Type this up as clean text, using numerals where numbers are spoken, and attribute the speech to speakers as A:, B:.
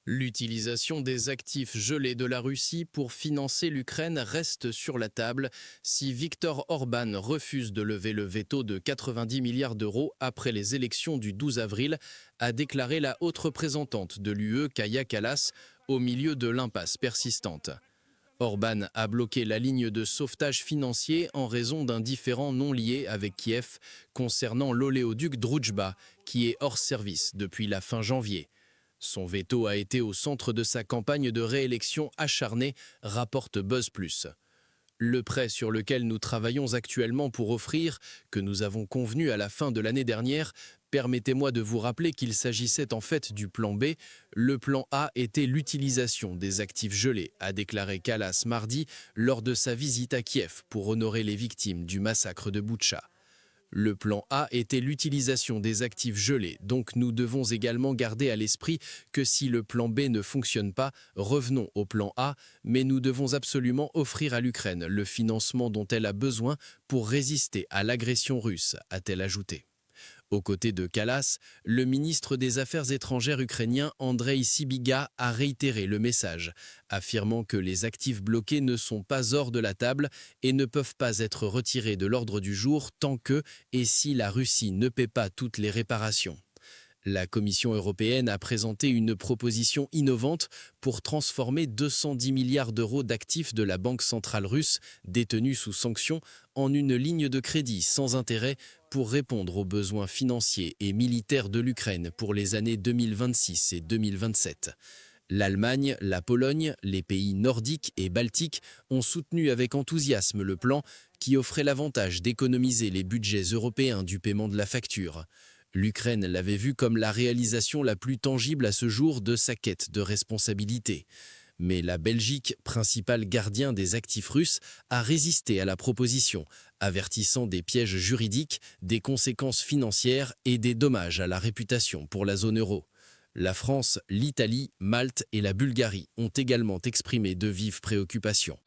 A: L'utilisation des actifs gelés de la Russie pour financer l'Ukraine reste sur la table si Viktor Orban refuse de lever le veto de 90 milliards d'euros après les élections du 12 avril, a déclaré la haute représentante de l'UE, Kaja Kallas, au milieu de l'impasse persistante. Orban a bloqué la ligne de sauvetage financier en raison d'un différend non lié avec Kiev concernant l'oléoduc Druzhba, qui est hors service depuis la fin janvier. Son veto a été au centre de sa campagne de réélection acharnée, rapporte Buzz Plus. Le prêt sur lequel nous travaillons actuellement pour offrir, que nous avons convenu à la fin de l'année dernière, permettez-moi de vous rappeler qu'il s'agissait en fait du plan B. Le plan A était l'utilisation des actifs gelés, a déclaré Kallas mardi lors de sa visite à Kiev pour honorer les victimes du massacre de Boutcha. Le plan A était l'utilisation des actifs gelés, donc nous devons également garder à l'esprit que si le plan B ne fonctionne pas, revenons au plan A, mais nous devons absolument offrir à l'Ukraine le financement dont elle a besoin pour résister à l'agression russe, a-t-elle ajouté. Aux côtés de Kallas, le ministre des Affaires étrangères ukrainien Andrei Sybiga a réitéré le message, affirmant que les actifs bloqués ne sont pas hors de la table et ne peuvent pas être retirés de l'ordre du jour tant que et si la Russie ne paie pas toutes les réparations. La Commission européenne a présenté une proposition innovante pour transformer 210 milliards d'euros d'actifs de la Banque centrale russe détenus sous sanction en une ligne de crédit sans intérêt pour répondre aux besoins financiers et militaires de l'Ukraine pour les années 2026 et 2027. L'Allemagne, la Pologne, les pays nordiques et baltiques ont soutenu avec enthousiasme le plan qui offrait l'avantage d'économiser les budgets européens du paiement de la facture. L'Ukraine l'avait vu comme la réalisation la plus tangible à ce jour de sa quête de responsabilité. Mais la Belgique, principal gardien des actifs russes, a résisté à la proposition, avertissant des pièges juridiques, des conséquences financières et des dommages à la réputation pour la zone euro. La France, l'Italie, Malte et la Bulgarie ont également exprimé de vives préoccupations.